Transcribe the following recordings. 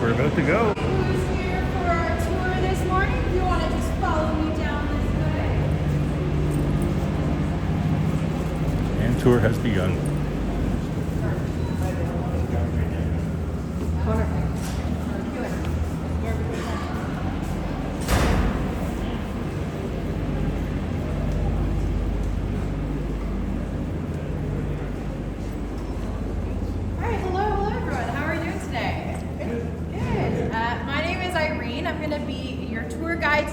we're about to go. Who's here for our tour this morning? If you want to just follow me down this way. And tour has begun.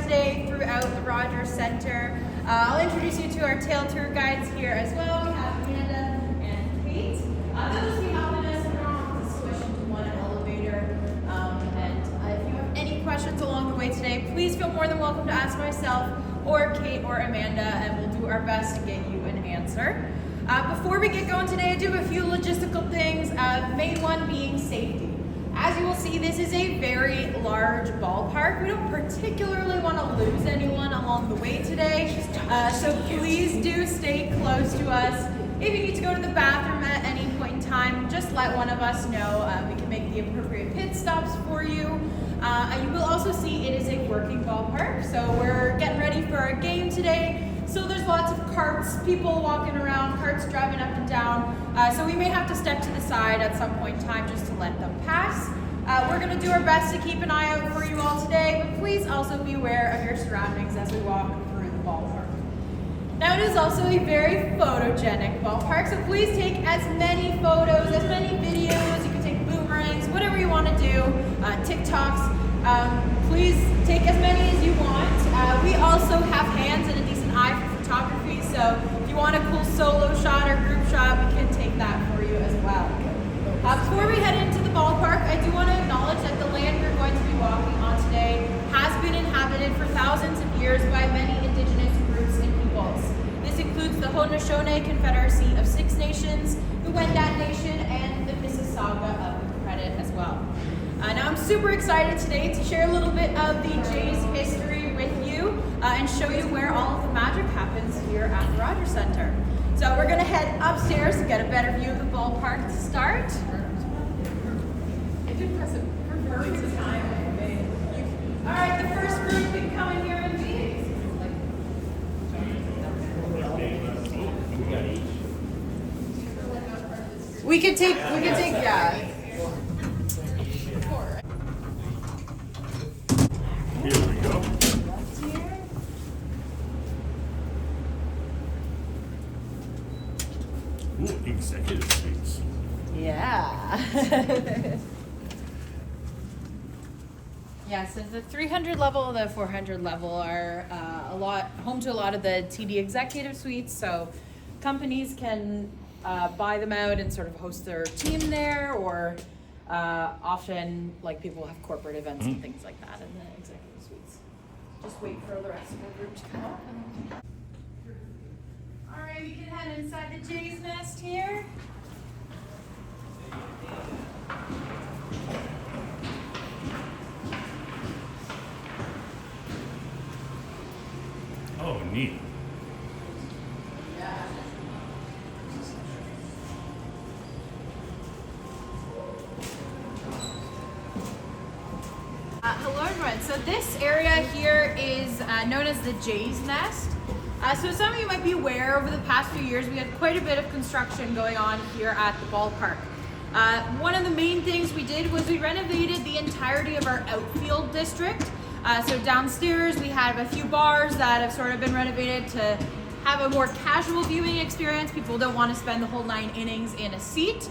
Today throughout the Rogers Center. I'll introduce you to our tail tour guides here as well. We have Amanda and Kate. They'll just be helping us. We don't have to switch into one elevator. And if you have any questions along the way today, please feel more than welcome to ask myself or Kate or Amanda, and we'll do our best to get you an answer. Before we get going today, I do have a few logistical things. Main one being safety. As you will see, this is a very large ballpark. We don't particularly want to lose anyone along the way today, so please do stay close to us. If you need to go to the bathroom at any point in time, just let one of us know. We can make the appropriate pit stops for you. You will also see it is a working ballpark, so we're getting ready for our game today. So there's lots of carts, people walking around, carts driving up and down. So we may have to step to the side at some point in time just to let them pass. We're going to do our best to keep an eye out for you all today, but please also be aware of your surroundings as we walk through the ballpark. Now it is also a very photogenic ballpark, so please take as many photos, as many videos. You can take boomerangs, whatever you want to do, TikToks. Please take as many as you want. We also have hands and a decent eye for photography, so if you want a cool solo shot or group shot, we can take that for you as well. Before we head into the ballpark, I do want to acknowledge that the land we're going to be walking on today has been inhabited for thousands of years by many indigenous groups and peoples. This includes the Haudenosaunee Confederacy of Six Nations, the Wendat Nation, and the Mississauga of the Credit as well. Now I'm super excited today to share a little bit of the Jays history with you and show you where all of the magic happens here at the Rogers Center. So we're going to head upstairs to get a better view of the ballpark to start. I did press it perfect time. All right, the first group can come in here and meet. We could take, yeah. Here we go. Ooh, executive suites. Yeah. Yeah, so the 300 level and the 400 level are home to a lot of the TD executive suites, so companies can buy them out and sort of host their team there, or often like people have corporate events and things like that in the executive suites. Just wait for the rest of the group to come up. All right, we can head inside the Jays nest here. Oh, neat. Hello everyone. So this area here is known as the Jays Nest. So some of you might be aware, over the past few years we had quite a bit of construction going on here at the ballpark. One of the main things we did was we renovated the entirety of our outfield district. So downstairs we have a few bars that have sort of been renovated to have a more casual viewing experience. People don't want to spend the whole 9 innings in a seat.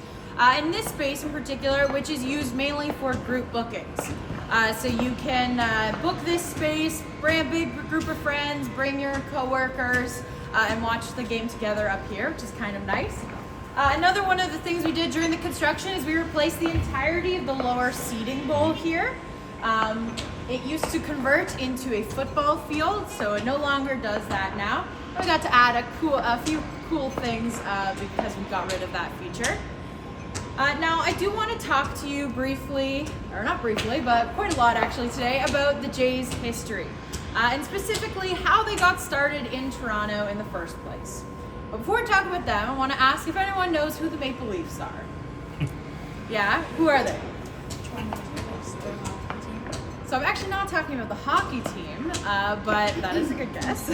In this space in particular, which is used mainly for group bookings. So you can book this space, bring a big group of friends, bring your coworkers, and watch the game together up here, which is kind of nice. Another one of the things we did during the construction is we replaced the entirety of the lower seating bowl here. It used to convert into a football field, so it no longer does that now. We got to add a few cool things because we got rid of that feature. Now, I do want to talk to you briefly, or not briefly, but quite a lot actually today, about the Jays' history, and specifically how they got started in Toronto in the first place. But before we talk about them, I want to ask if anyone knows who the Maple Leafs are. Yeah? Who are they? So I'm actually not talking about the hockey team, but that is a good guess.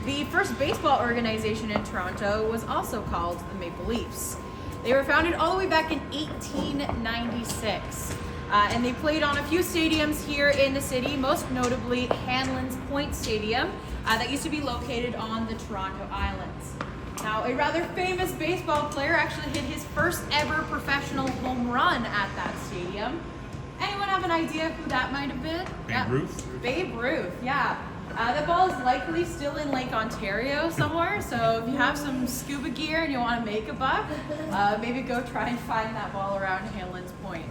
The first baseball organization in Toronto was also called the Maple Leafs. They were founded all the way back in 1896. And they played on a few stadiums here in the city, most notably Hanlon's Point Stadium, that used to be located on the Toronto Islands. Now, a rather famous baseball player actually hit his first ever professional home run at that stadium. Anyone have an idea who that might have been? Babe Ruth? Babe Ruth, yeah. The ball is likely still in Lake Ontario somewhere, so if you have some scuba gear and you want to make a buck, maybe go try and find that ball around Hanlon's Point.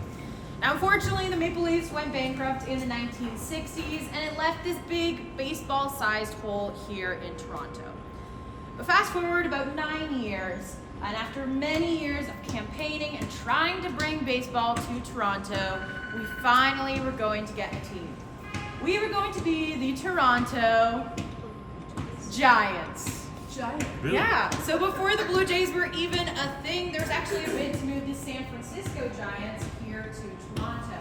Now, unfortunately, the Maple Leafs went bankrupt in the 1960s, and it left this big baseball-sized hole here in Toronto. But fast forward about 9 years, and after many years of campaigning and trying to bring baseball to Toronto, we finally were going to get a team. We were going to be the Toronto Giants. Really? Yeah, so before the Blue Jays were even a thing, there was actually a bid to move the San Francisco Giants here to Toronto.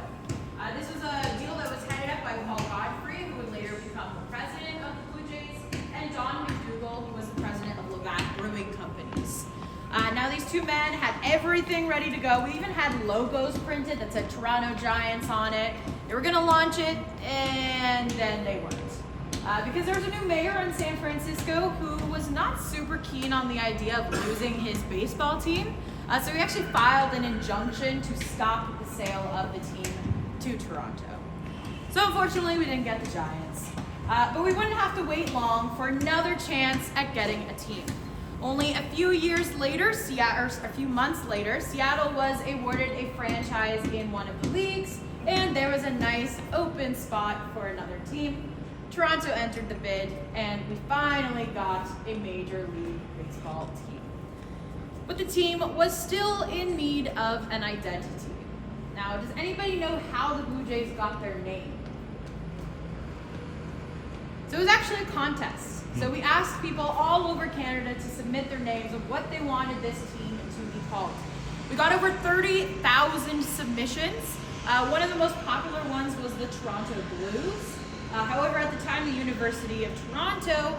This was a deal that was headed up by Paul Godfrey, who would later become the president of the Blue Jays, and Don McDougall, who was the president of Labatt Brewing Companies. Now these two men had everything ready to go. We even had logos printed that said Toronto Giants on it. They were gonna launch it, and then they weren't. Because there was a new mayor in San Francisco who was not super keen on the idea of losing his baseball team. So he actually filed an injunction to stop the sale of the team to Toronto. So unfortunately, we didn't get the Giants. But we wouldn't have to wait long for another chance at getting a team. Only a few years later, a few months later, Seattle was awarded a franchise in one of the leagues, and there was a nice open spot for another team. Toronto entered the bid, and we finally got a Major League Baseball team. But the team was still in need of an identity. Now, does anybody know how the Blue Jays got their name? So it was actually a contest. So we asked people all over Canada to submit their names of what they wanted this team to be called. We got over 30,000 submissions. One of the most popular ones was the Toronto Blues. However, at the time, the University of Toronto,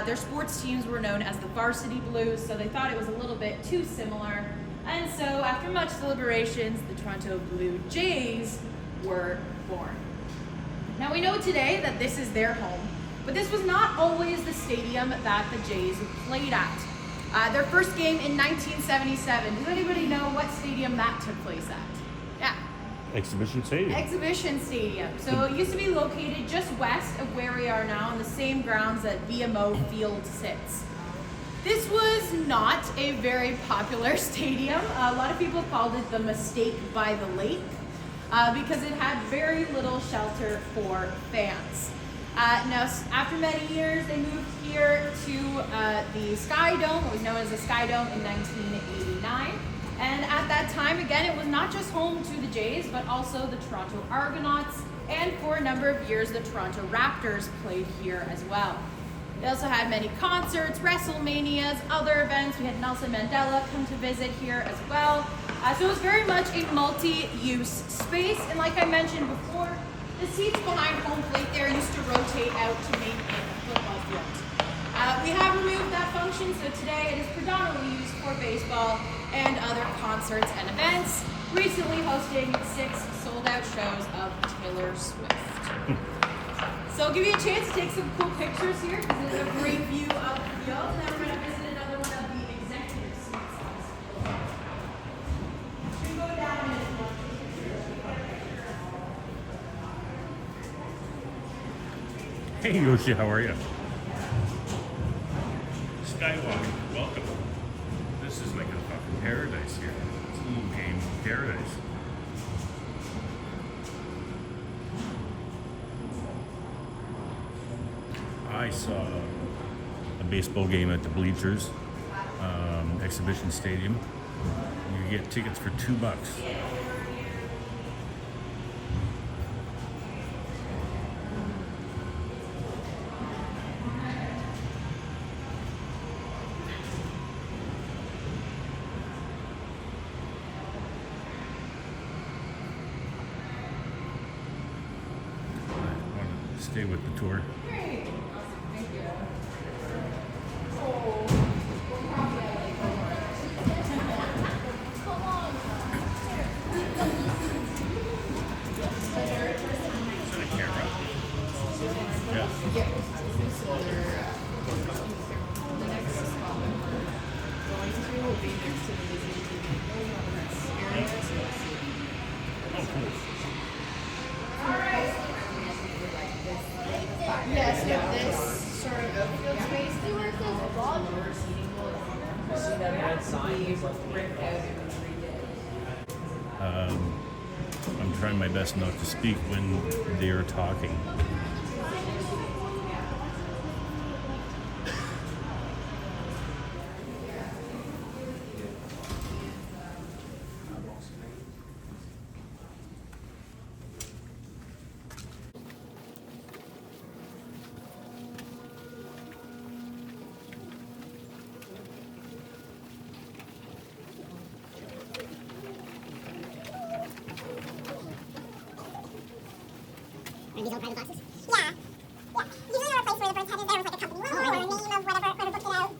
their sports teams were known as the Varsity Blues, so they thought it was a little bit too similar. And so, after much deliberations, the Toronto Blue Jays were born. Now, we know today that this is their home, but this was not always the stadium that the Jays played at. Their first game in 1977. Does anybody know what stadium that took place at? Yeah. Exhibition Stadium. Exhibition Stadium. So it used to be located just west of where we are now, on the same grounds that VMO Field sits. This was not a very popular stadium. A lot of people called it the mistake by the lake because it had very little shelter for fans. Now, after many years, they moved here to the Sky Dome, what was known as the Sky Dome, in 1989. And at that time, again, it was not just home to the Jays, but also the Toronto Argonauts, and for a number of years, the Toronto Raptors played here as well. They also had many concerts, WrestleManias, other events. We had Nelson Mandela come to visit here as well. So it was very much a multi-use space, and like I mentioned before, the seats behind home plate there used to rotate out to make it a football field. We have removed that function, so today it is predominantly used for baseball and other concerts and events, recently hosting 6 sold-out shows of Taylor Swift. So I'll give you a chance to take some cool pictures here, because this is a great view of the field, and then we're going to visit another one of the executive suites. You can go down and Hey Yoshi, how are you? Skywalker, welcome. This is like a fucking paradise here. Team game paradise. I saw a baseball game at the bleachers, Exhibition Stadium. You get tickets for $2. stay with the tour. Great. Awesome. Thank you. Oh, we'll probably have like one more. Come on. Is that a camera? Yeah. Yeah. So the next spot that we're going to will be next to the Disney experience. Oh, cool. Alright. Yes, we have this sort of outfield space. They work as a lot of seating will see that red sign ripped out and redid. I'm trying my best not to speak when they are talking. Are these all private boxes? Yeah. Yeah. Usually they're a place where the birds headed. There was like a company logo or a name of whatever booked it out.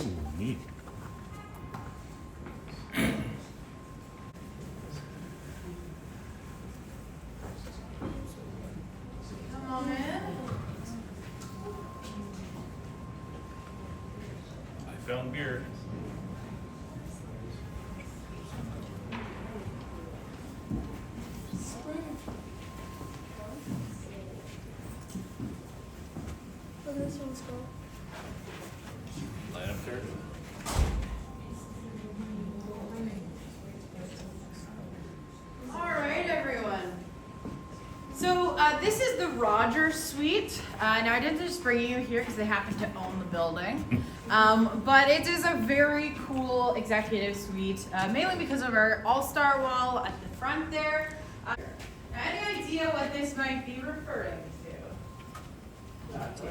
Ooh, neat. Come on in. I found beer. This one's cool. Light up there. All right, everyone. So this is the Rogers Suite. Now I didn't just bring you here because they happen to own the building, but it is a very cool executive suite, mainly because of our all-star wall at the front there. Any idea what this might be referring to?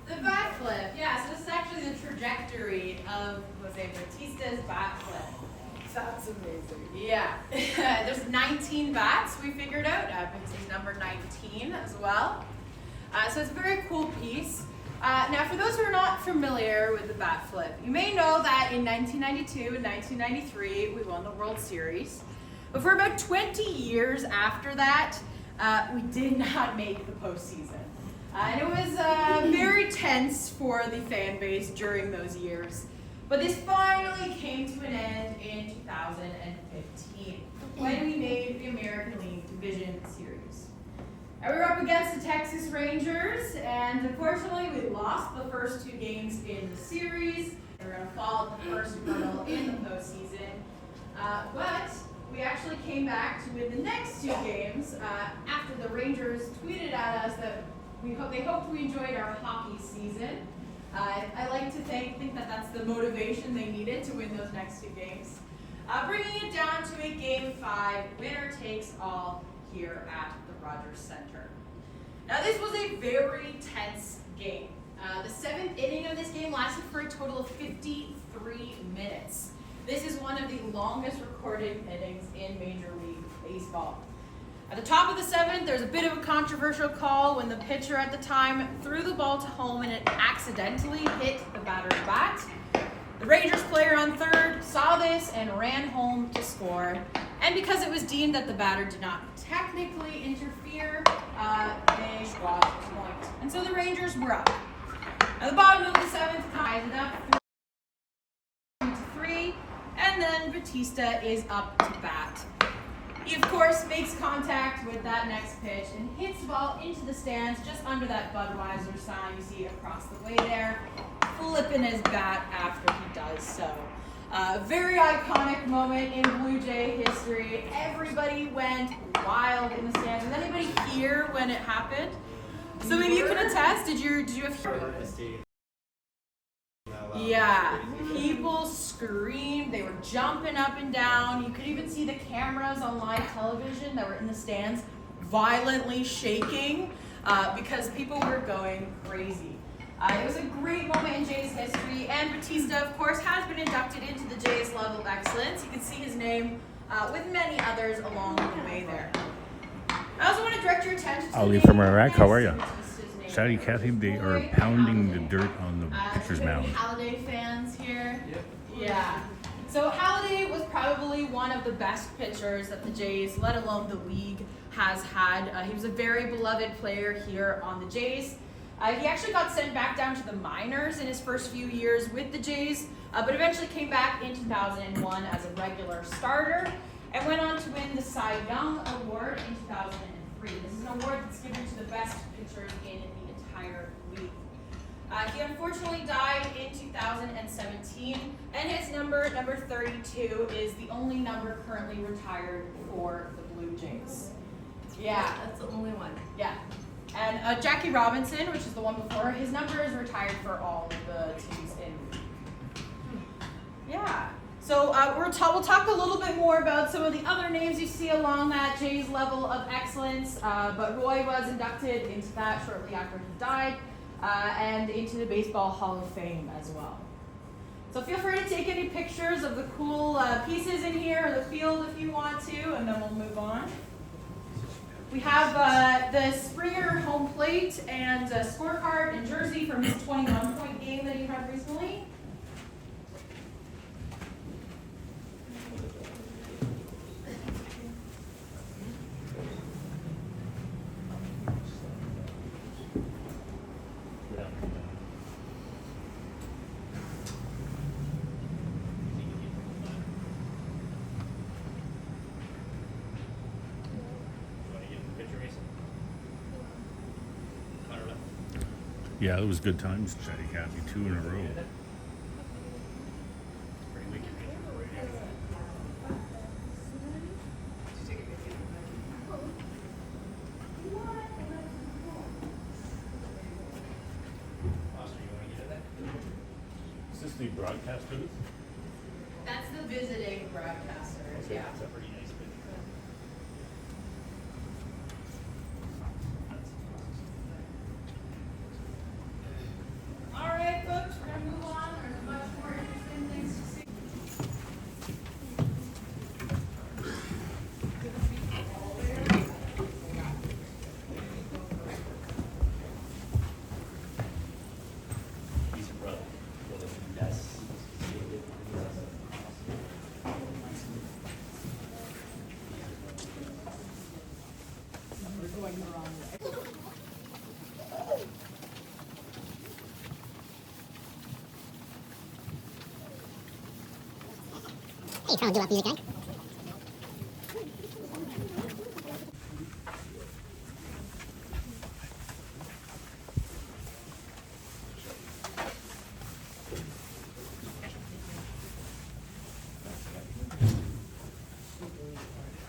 The bat flip, yeah. So this is actually the trajectory of Jose Bautista's bat flip. That's amazing. Yeah, there's 19 bats we figured out because he's number 19 as well. So it's a very cool piece. Now for those who are not familiar with the bat flip, you may know that in 1992 and 1993 we won the World Series. But for about 20 years after that, we did not make the postseason. And it was very tense for the fan base during those years. But this finally came to an end in 2015 when we made the American League Division Series. And we were up against the Texas Rangers, and unfortunately we lost the first 2 games in the series. We're going to fall at the first hurdle in the postseason. But we actually came back to win the next 2 games after the Rangers tweeted at us that they hoped we enjoyed our hockey season. I like to think that that's the motivation they needed to win those next 2 games. Bringing it down to a Game 5, winner takes all here at the Rogers Center. Now this was a very tense game. The 7th inning of this game lasted for a total of 53 minutes. This is one of the longest recorded innings in Major League Baseball. At the top of the 7th, there's a bit of a controversial call when the pitcher at the time threw the ball to home and it accidentally hit the batter's bat. The Rangers player on third saw this and ran home to score. And because it was deemed that the batter did not technically interfere, they got the point. And so the Rangers were up. At the bottom of the 7th, tied it up 3-3, and then Batista is up to bat. He, of course, makes contact with that next pitch and hits the ball into the stands just under that Budweiser sign you see across the way there, flipping his bat after he does so. Very iconic moment in Blue Jay history. Everybody went wild in the stands. Was anybody here when it happened? So maybe you can attest. Did you have? Yeah, people screamed. They were jumping up and down. You could even see the cameras on live television that were in the stands violently shaking because people were going crazy. It was a great moment in Jays history, and Batista, of course, has been inducted into the Jays Level of Excellence. You can see his name with many others along the way there. I also want to direct your attention to Ali from Iraq, how are you? Shadi Kathy, they are pounding the dirt on the pitcher's mound. Halliday fans here? Yeah. So Halliday was probably one of the best pitchers that the Jays, let alone the league, has had. He was a very beloved player here on the Jays. He actually got sent back down to the minors in his first few years with the Jays, but eventually came back in 2001 as a regular starter and went on to win the Cy Young Award in 2003. This is an award that's given to the best pitchers in the entire league. He unfortunately died in 2017, and his number 32, is the only number currently retired for the Blue Jays. Yeah. That's the only one. Yeah. And Jackie Robinson, which is the one before, his number is retired for all of the teams in. Yeah. So we'll talk a little bit more about some of the other names you see along that Jays Level of Excellence, but Roy was inducted into that shortly after he died, and into the Baseball Hall of Fame as well. So feel free to take any pictures of the cool pieces in here, or the field if you want to, and then we'll move on. We have the Springer home plate and scorecard and jersey from his 21-point game that he had recently. Yeah, it was good times, Shadi Kathy, 2 in a row. Is this the broadcast booth? That's the visiting broadcasters, yeah. It's a pretty nice bit. All right, folks, we're gonna move on. There's much more interesting things to see. Hey, trying to do up music, guy.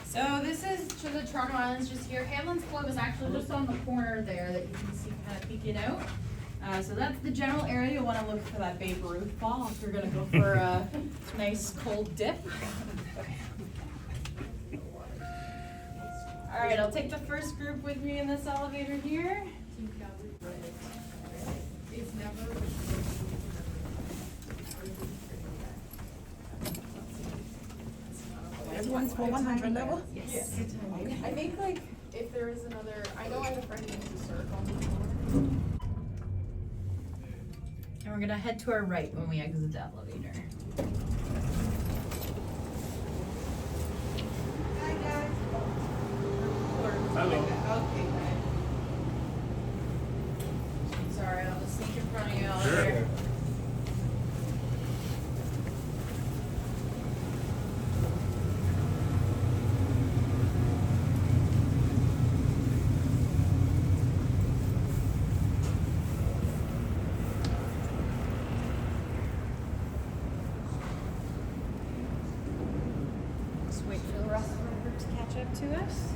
So this is to the Toronto Islands just here. Hamlin's Club is actually just on the corner there that you can see kind of peeking out. So that's the general area. You'll want to look for that Babe Ruth ball if you're going to go for a nice cold dip. All right, I'll take the first group with me in this elevator here. Everyone's for 100 level? Yes. I think like if there is another, I know I have a friend who used to surf on the floor. And we're going to head to our right when we exit the elevator. Hello. Okay, good. Sorry, I'll just sneak in front of you all Sure. here. Just wait for the rest of the group to catch up to us.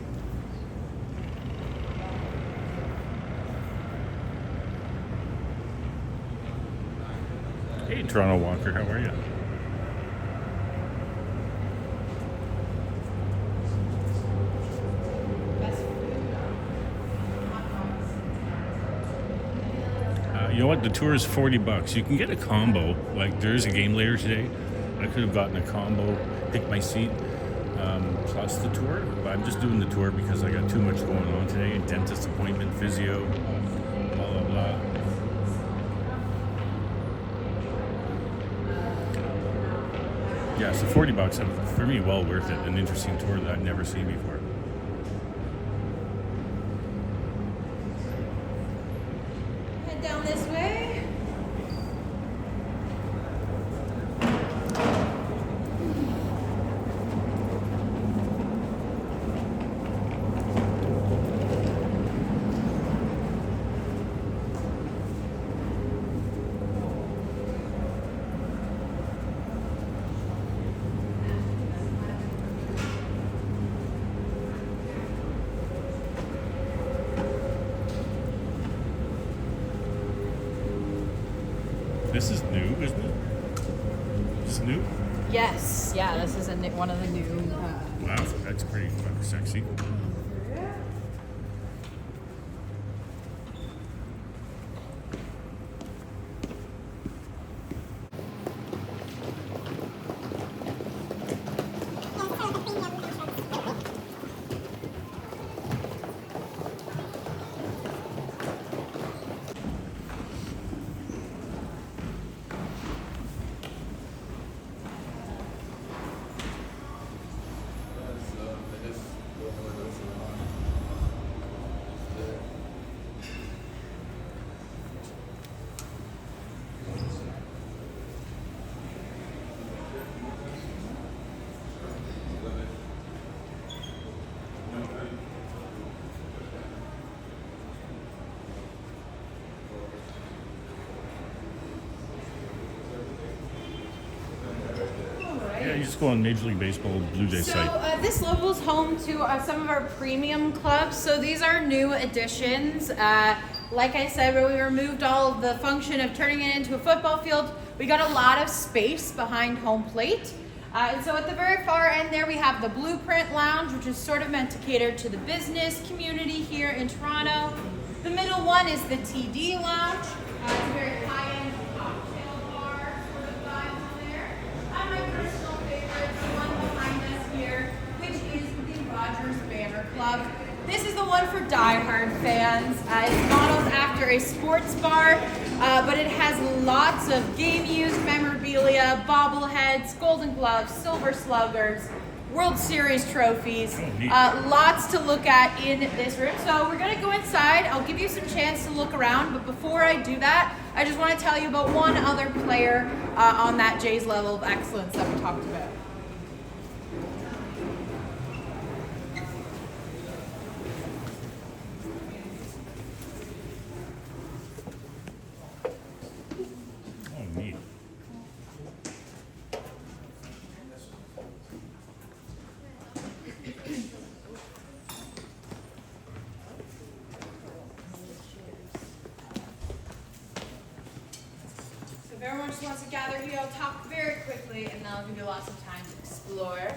Hey, Toronto Walker, how are you? You know what? The tour is $40. You can get a combo. Like, there's a game later today. I could have gotten a combo, pick my seat, plus the tour. But I'm just doing the tour because I got too much going on today. Dentist appointment, physio, blah, blah, blah. Yeah, so $40, for me, well worth it. An interesting tour that I've never seen before. Head down this way. This is new, isn't it? This is new? Yes, yeah, this is one of the new. Wow, that's pretty fucking sexy. Yeah, you just go on Major League Baseball Blue Jay So site. this level is home to some of our premium clubs. So these are new additions. Like I said, when we removed all of the function of turning it into a football field, we got a lot of space behind home plate. And so at the very far end there, we have the Blueprint Lounge, which is sort of meant to cater to the business community here in Toronto. The middle one is the TD Lounge. It's a very high-end cocktail bar sort of vibe in there. And my personal favorite, the one behind us here, which is the Rogers Banner Club. This is the one for diehard fans. It's modeled after a sports bar, but it has lots of game-used memorabilia, bobbleheads, golden gloves, silver sluggers, World Series trophies. Lots to look at in this room. So we're gonna go inside. I'll give you some chance to look around, but before I do that, I just wanna tell you about one other player on that Jays level of excellence that we talked about. Oh, neat. So if everyone just wants to gather here, I'll talk very quickly and then I'll give you lots of time to explore.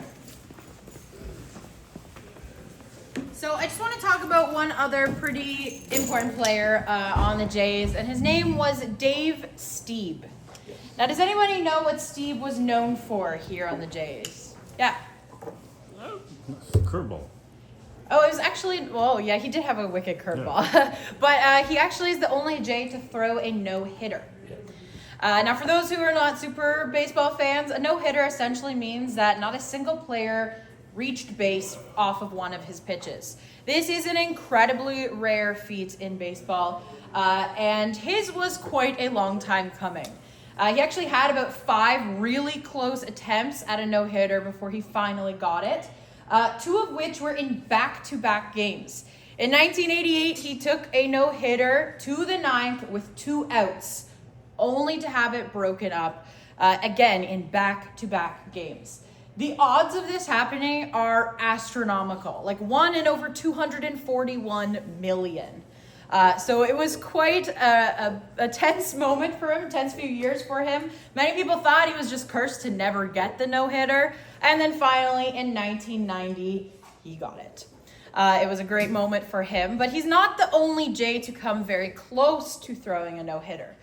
So I just want to talk about one other pretty important player on the Jays, and his name was Dave Stieb. Now, does anybody know what Stieb was known for here on the Jays? Yeah. Curveball. Oh, it was actually, well, yeah, he did have a wicked curveball. But he actually is the only Jay to throw a no-hitter. Now, for those who are not super baseball fans, a no-hitter essentially means that not a single player reached base off of one of his pitches. This is an incredibly rare feat in baseball, and his was quite a long time coming. He actually had about 5 really close attempts at a no-hitter before he finally got it, 2 of which were in back-to-back games. In 1988, he took a no-hitter to the 9th with 2 outs, only to have it broken up again in back-to-back games. The odds of this happening are astronomical, like 1 in over 241 million. So it was quite a tense moment for him, tense few years for him. Many people thought he was just cursed to never get the no-hitter. And then finally in 1990, he got it. It was a great moment for him, but he's not the only Jay to come very close to throwing a no-hitter.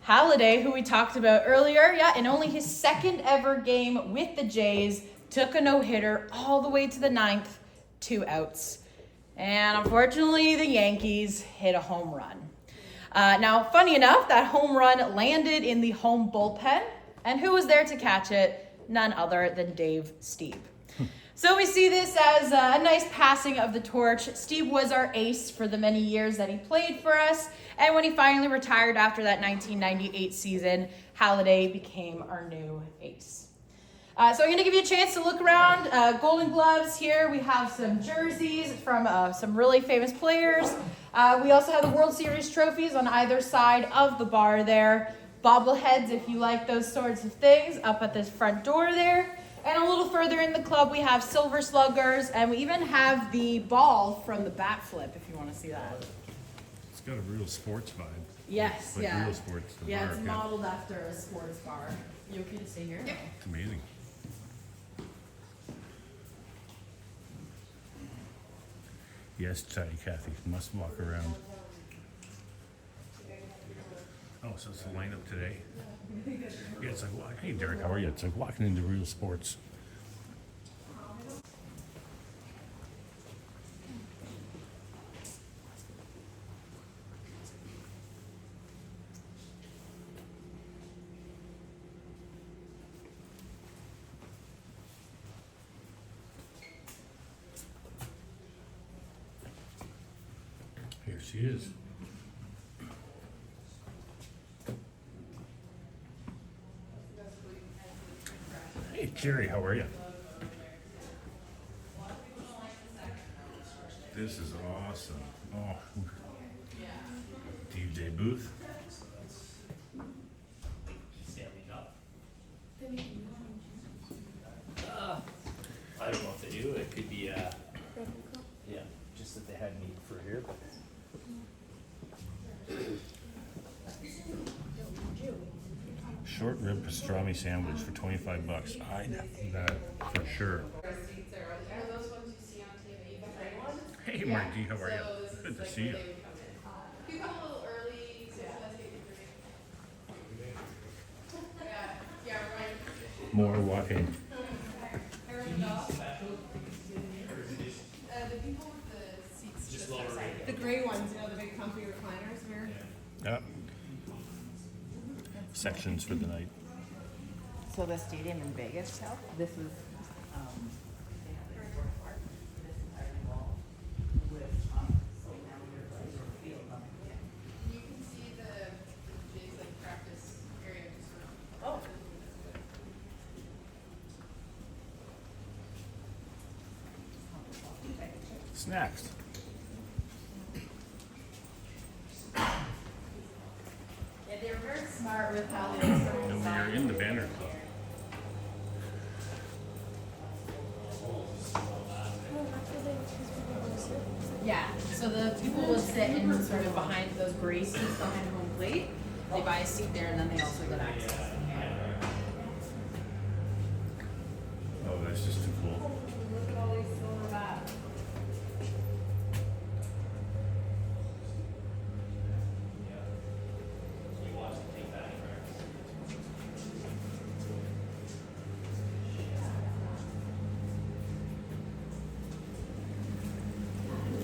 Halladay, who we talked about earlier, in only his 2nd ever game with the Jays, took a no-hitter all the way to the 9th, 2 outs. And unfortunately, the Yankees hit a home run. Now, funny enough, that home run landed in the home bullpen, and who was there to catch it? None other than Dave Stieb. So we see this as a nice passing of the torch. Stieb was our ace for the many years that he played for us, and when he finally retired after that 1998 season, Halladay became our new ace. So I'm going to give you a chance to look around. Golden Gloves here. We have some jerseys from some really famous players. We also have the World Series trophies on either side of the bar there. Bobbleheads, if you like those sorts of things, up at this front door there. And a little further in the club, we have silver sluggers, and we even have the ball from the bat flip, if you want to see that. It's got a real sports vibe. Yes, Like real sports. The bar, it's modeled after a sports bar. You okay to stay here? Yep. It's amazing. Yes, Kathy, must walk around. Oh, so it's the lineup today? Yeah, it's like, hey Derek, how are you? It's like walking into real sports. Here she is. Hey Jerry, how are you? This is awesome. Oh, DJ booth. I don't know if they do. It could be, just that they had me for here, but. Short rib pastrami sandwich for $25. I'd have that for sure. Hey Marky, how are you? Good to see you. You come a little early, so let's get your drink. Yeah, right. More walking. The people with the seats just lower outside. The gray ones, the big comfy recliners here. Yep. Sections for the night. So the stadium in Vegas, this was, they have this sort of art, this entire wall with, so now you're like, field up. You can see the Jays like practice area just sort of. Snacks. Yeah, they were very smart with how they were And we are in the banner club. Yeah, so the people will sit in sort of behind those gray seats behind home plate. They buy a seat there and then they also get access. Oh, that's just too cool. Look at all these silver bats.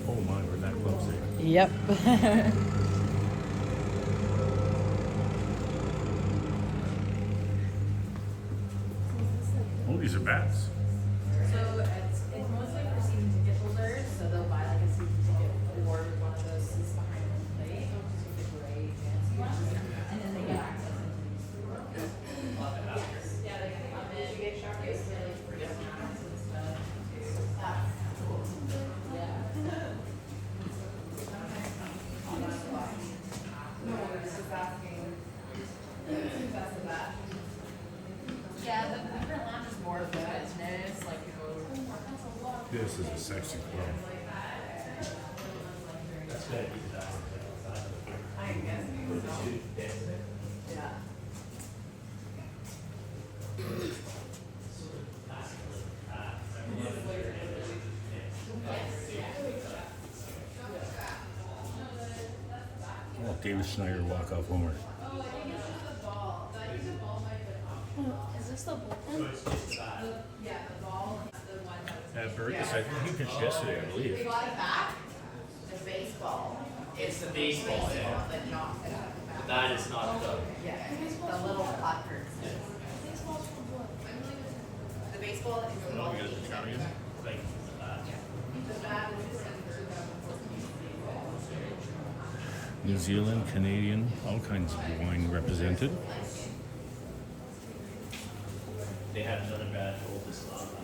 Oh my, we're that close there. Yep. Oh, these are bats. So This is a sexy club. That's gotta be the best. I'm guessing so. Yeah. Oh, David Schneider walk-off homer. Is this the bullpen? Burgess, I think he pitched yesterday, I believe. got it back. The baseball. It's the baseball, yeah. That knocked it out. But that is not the. Yeah, the little puckers. The baseball that is Oh, you guys are Italian? Like, the bat is just in 2014. New Zealand, Canadian, all kinds of wine represented. they had another bad hold this last week.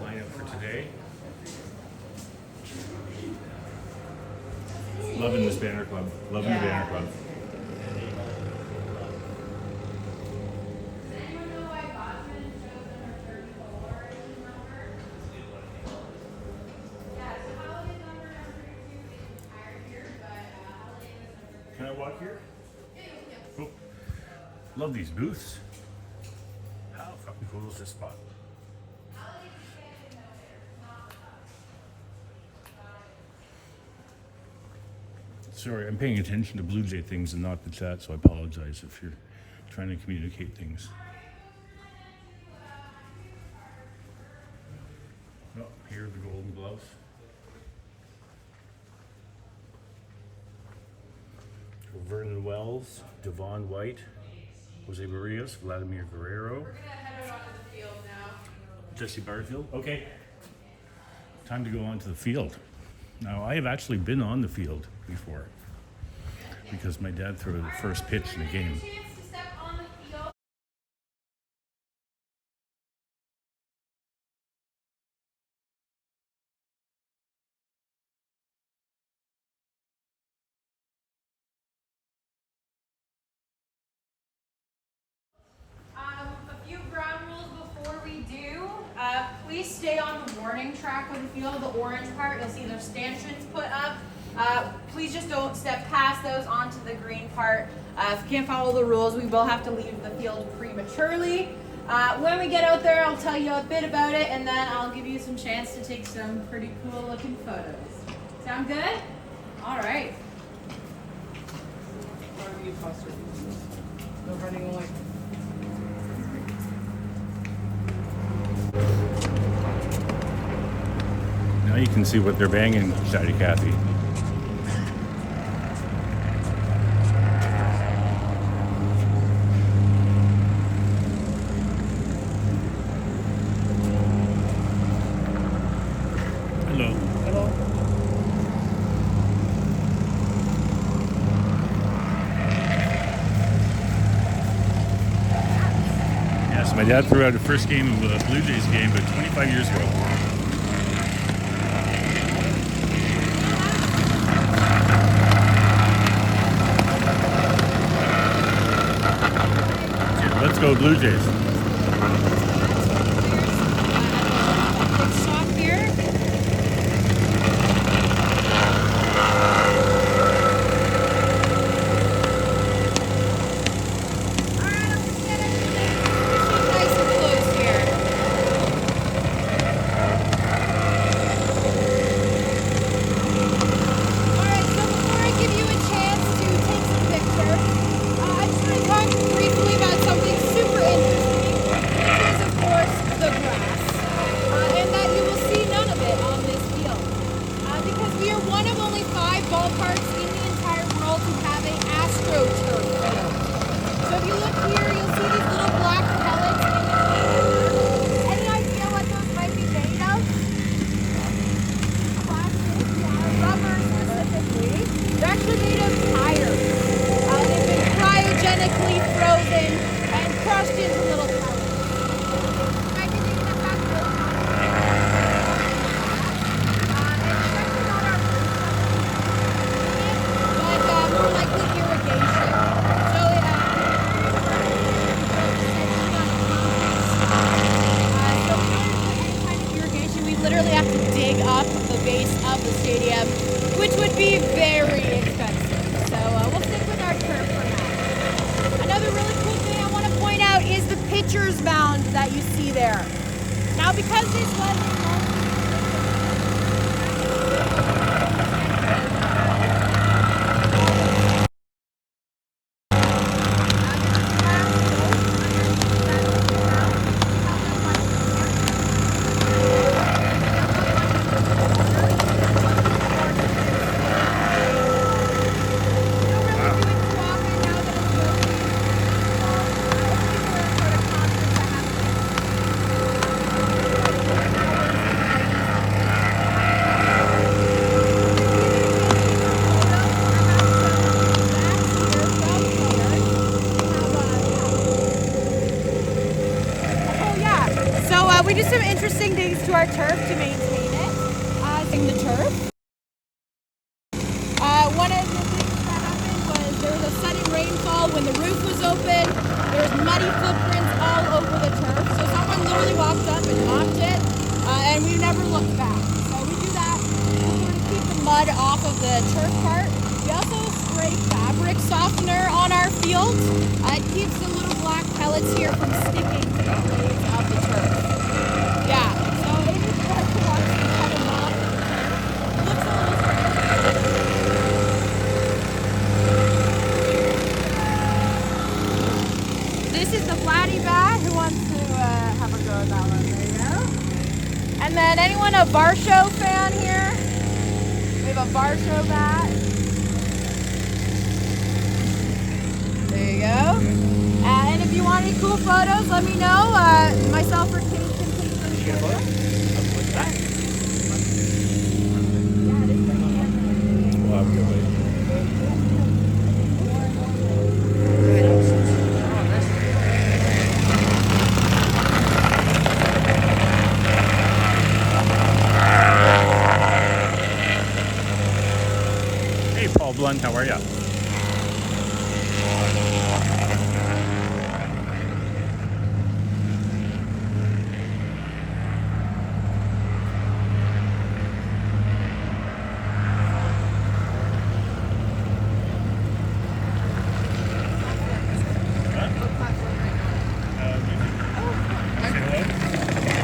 Lineup for today. Loving this banner club. Loving the banner club. Can I walk here? Oh. Love these booths. How fucking cool is this spot? Sorry, I'm paying attention to Blue Jay things and not the chat, so I apologize if you're trying to communicate things. Oh, here are the Golden Gloves. Vernon Wells, Devon White, Jose Barrios, Vladimir Guerrero, We're gonna head out onto the field now. Jesse Barfield. Okay. Time to go onto the field. Now, I have actually been on the field before because my dad threw the first pitch in the game. Chance to step on the field. A few ground rules before we do. Please stay on the warning track of the field, the orange part. You'll see there's stanchions put up. Please just don't step past those onto the green part. If you can't follow the rules, we will have to leave the field prematurely. When we get out there, I'll tell you a bit about it, and then I'll give you some chance to take some pretty cool looking photos. Sound good? All right. Whatever you foster. No running away. Now you can see what they're banging, Shady Kathy. Hello. Hello. Yes, my dad threw out the first game of a Blue Jays game, but 25 years ago. Let's go Blue Jays. Stop here. Nice and close here. Alright, so before I give you a chance to take some pictures, I just want to talk briefly about something super interesting. the stadium, which would be very expensive. So we'll stick with our turf for now. Another really cool thing I want to point out is the pitcher's mound that you see there. Now, because this was we do some interesting things to our turf to maintain it. In the turf. One of the things that happened was there was a sudden rainfall when the roof was open. There was muddy footprints all over the turf. So someone literally walked up and mopped it, and we never looked back. So we do that to sort of keep the mud off of the turf part. We also spray fabric softener on our field. It keeps the little black pellets here from sticking to the blades of the turf. Yeah, so it is fun to watch them kind of mop the turf. It looks a little strange. This is the flatty bat. Who wants to have a go at that one? There you go. And then anyone a Varsho fan here? We have a Varsho bat. There you go. And if you want any cool photos, let me know. Myself or Kate can take some photos. We'll have to wait. Hey, Paul Blunt, how are ya?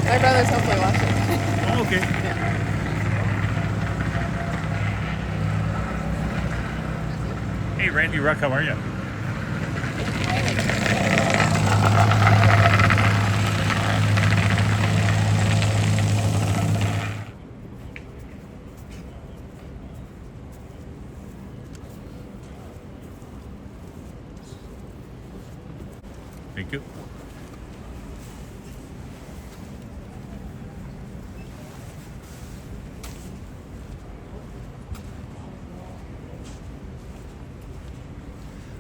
My brother's hopefully watching. Oh, okay. Hey, Randy Ruck, how are you? Thank you.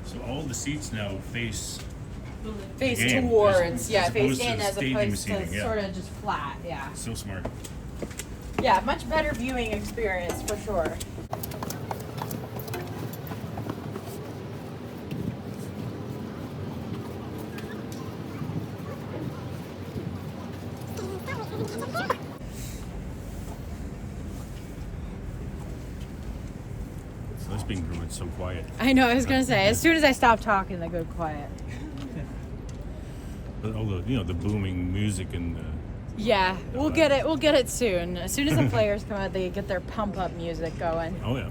So all the seats now face Face game, towards, yeah, as face opposed to in as stadium opposed to seating, yeah. sort of just flat, yeah. so smart. Yeah, much better viewing experience for sure. So this being brewed so quiet. I know, I was gonna say, as soon as I stop talking, they go quiet. But all the the booming music and Yeah, we'll get it soon. As soon as the players come out, they get their pump up music going. oh yeah.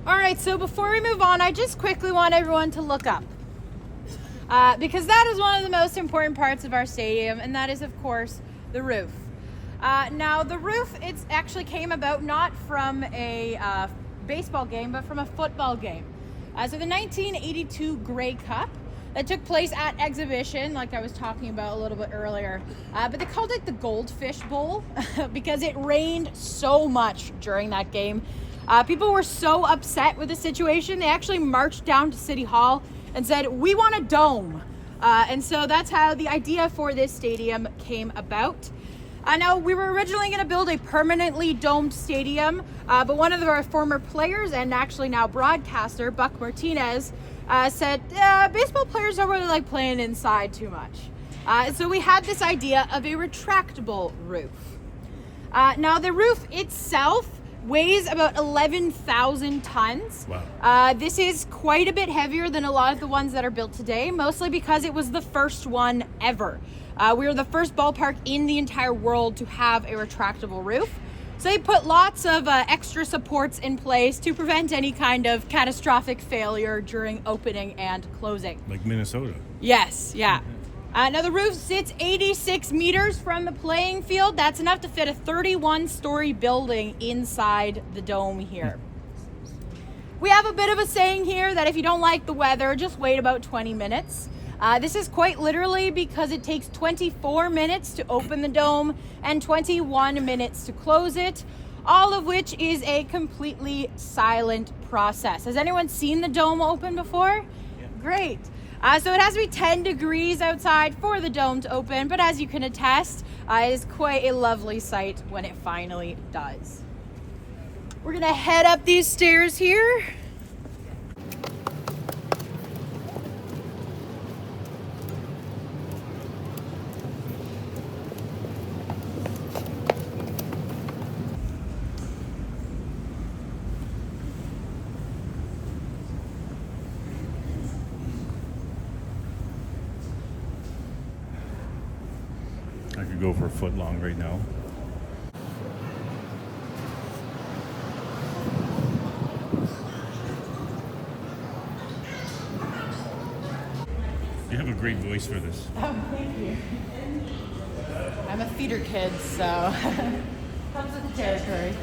All right, so before we move on, I just quickly want everyone to look up. Because that is one of the most important parts of our stadium, and that is, of course, the roof. Now, the roof, it actually came about not from a baseball game, but from a football game. So the 1982 Grey Cup that took place at Exhibition, like I was talking about a little bit earlier. But they called it the Goldfish Bowl because it rained so much during that game. People were so upset with the situation, they actually marched down to City Hall and said, "We want a dome." And so that's how the idea for this stadium came about. Now, we were originally going to build a permanently domed stadium, but one of our former players and actually now broadcaster, Buck Martinez, said baseball players don't really like playing inside too much. So we had this idea of a retractable roof. Now the roof itself weighs about 11,000 tons. Wow. This is quite a bit heavier than a lot of the ones that are built today, mostly because it was the first one ever. We were the first ballpark in the entire world to have a retractable roof. So they put lots of extra supports in place to prevent any kind of catastrophic failure during opening and closing. Like Minnesota. Yes, yeah. Now the roof sits 86 meters from the playing field. That's enough to fit a 31-story building inside the dome here. We have a bit of a saying here that if you don't like the weather, just wait about 20 minutes. This is quite literally because it takes 24 minutes to open the dome and 21 minutes to close it, all of which is a completely silent process. Has anyone seen the dome open before? Yeah. Great. So it has to be 10 degrees outside for the dome to open, but as you can attest, it is quite a lovely sight when it finally does. We're gonna head up these stairs here. I could go for a foot long right now. You have a great voice for this. Oh, thank you. I'm a theater kid, so comes with the territory.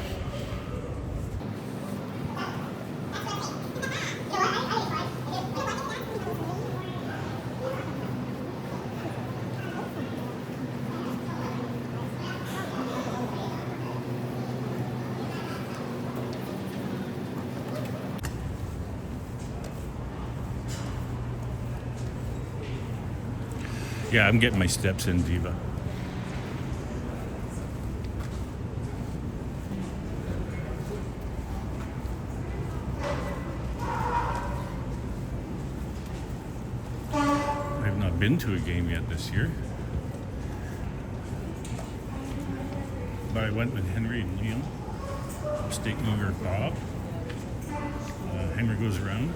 Yeah, I'm getting my steps in, Diva. I have not been to a game yet this year. But I went with Henry and Liam. Upstate New York Bob. Henry goes around.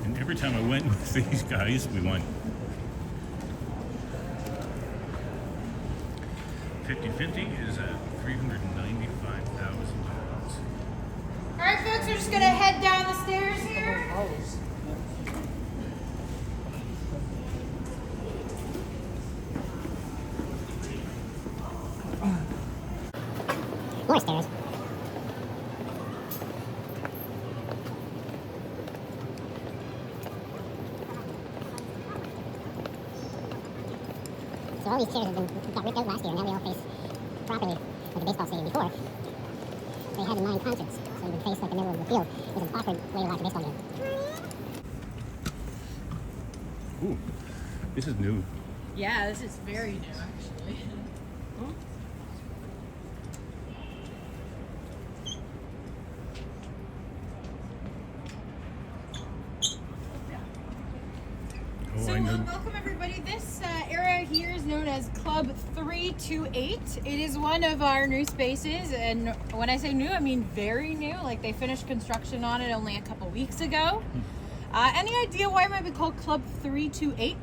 And every time I went with these guys, we won. 50-50 is at $395,000. All right, folks, we're just gonna head down the stairs here. More stairs. So all these chairs got ripped out last year, and now they all face properly like a baseball stadium before. They had in mind concerts, so you would face like the middle of the field. It was an awkward way to watch a baseball game. Ooh, this is new. Yeah, this is very new, actually. Oh, So I know. welcome everybody. This area here is known as Club 328. It is one of our new spaces, and when I say new, I mean very new. Like they finished construction on it only a couple weeks ago. Any idea why it might be called Club 328?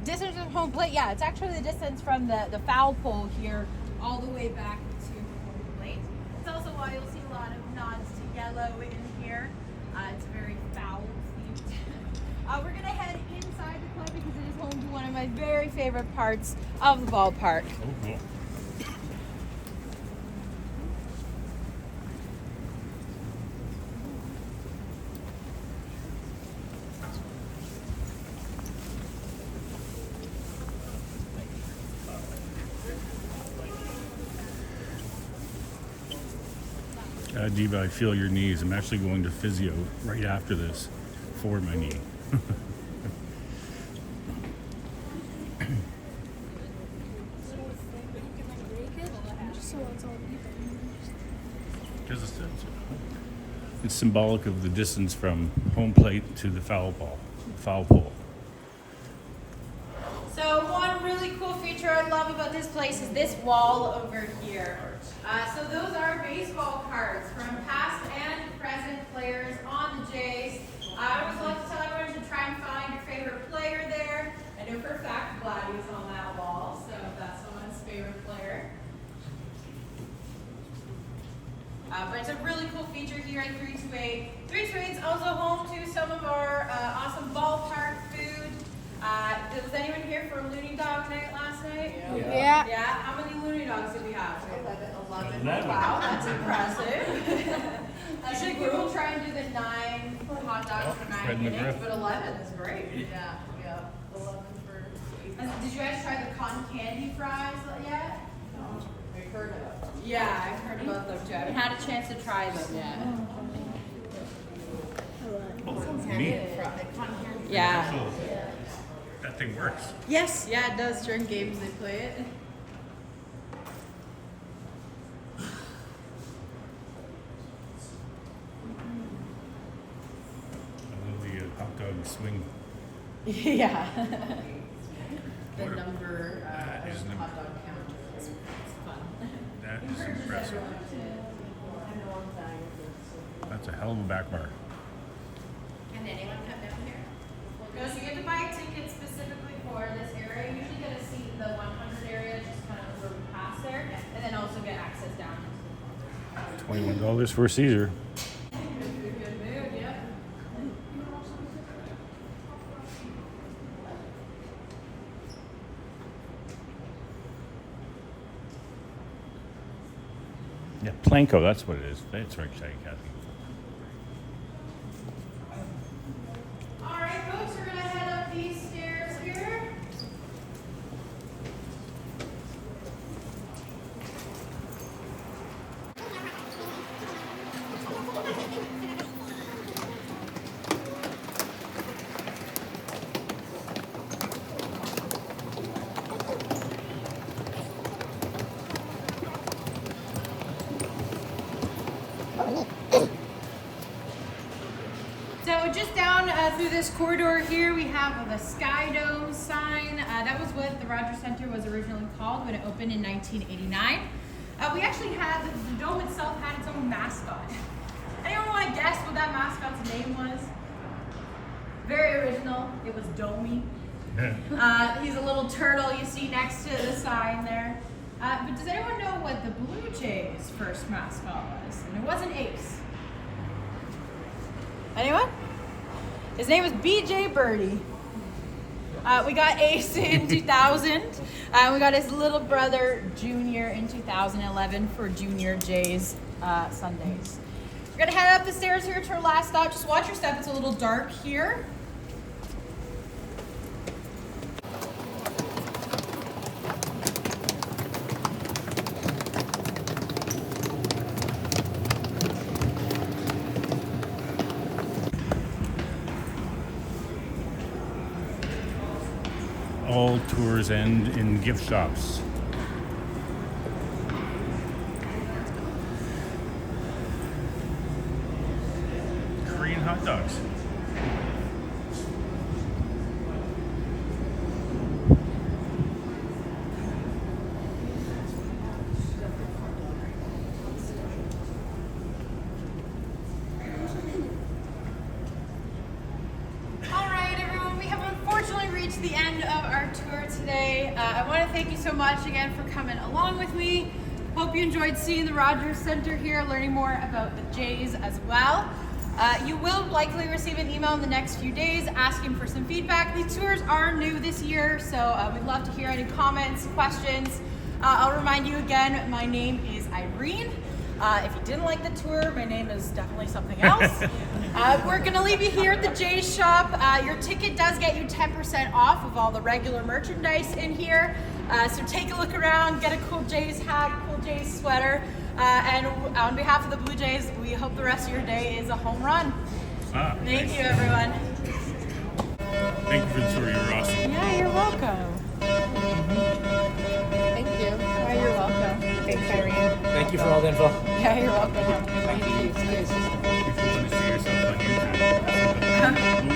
Distance from home plate. Yeah, it's actually the distance from the foul pole here all the way back to home plate. It's also why you'll see a lot of nods to yellow in here. It's very foul themed. We're gonna head inside the club because it is home to one of my very favorite parts of the ballpark. Oh, cool. Diva, I feel your knees. I'm actually going to physio right after this for my knee. Because it's symbolic of the distance from home plate to the foul pole. about this place is this wall over here. So those are baseball cards from past and present players on the Jays. I always love to tell everyone to try and find your favorite player there. I know for a fact Vladdy is on that wall, so that's someone's favorite player. But it's a really cool feature here at 328. 328 is also home to some of our awesome ballpark food. Was anyone here for Looney Dog night last night? Yeah. Yeah? How many Looney Dogs did we have? 11. Wow, that's impressive. You should Google try and do the 9 hot dogs for 9 Fred minutes, McGriff. but 11 is great. Yeah, yeah. 11 for 8. Did you guys try the cotton candy fries yet? We've heard of it. Yeah, I've heard about them too. I haven't had a chance to try them yet. Neat. Yeah. So, that thing works. Yes, yeah, it does. During games they play it. I love the hot dog swing. Yeah. The number That is of an- hot dog count. It's fun. That is impressive. That's a hell of a back bar. Can anyone come down here? No, so you get to buy a ticket specifically for this area. You usually get a seat in the 100 area, just kind of where we pass there, and then also get access down into the $21 for a Caesar. good mood, yep. Yeah, Planko, that's what it is. That's right, Kathy. All right, folks, we're gonna head up these stairs here. So just down through this corridor here, we have the Sky Dome sign. That was what the Rogers Center was originally called when it opened in 1989. We actually had, the dome itself had its own mascot. Anyone want to guess what that mascot's name was? Very original. It was Domey. He's a little turtle you see next to the sign there. But does anyone know what the Blue Jays' first mascot was? And it wasn't Ace. Anyone? His name was BJ Birdie. We got Ace in 2000. We got his little brother Junior in 2011 for Junior Jays Sundays. We're gonna head up the stairs here to our last stop. Just watch your step, it's a little dark here. All tours end in gift shops. Korean hot dogs. All right, everyone, we have unfortunately reached the end of our tour today. I want to thank you so much again for coming along with me. Hope you enjoyed seeing the Rogers Center here, learning more about the Jays as well. You will likely receive an email in the next few days asking for some feedback. These tours are new this year, so we'd love to hear any comments, questions. I'll remind you again, my name is Irene. If you didn't like the tour, my name is definitely something else. We're gonna leave you here at the Jays shop. Your ticket does get you 10% off of all the regular merchandise in here. So take a look around, get a cool Jays hat, cool Jays sweater. And on behalf of the Blue Jays, we hope the rest of your day is a home run. Thank you, everyone. Thank you for the tour. You were awesome. Yeah, you're welcome. Thank you. Yeah, you're welcome. Thanks, Irene. Thank you for all the info. Yeah, you're welcome. Thank you. If you want to see yourself on YouTube,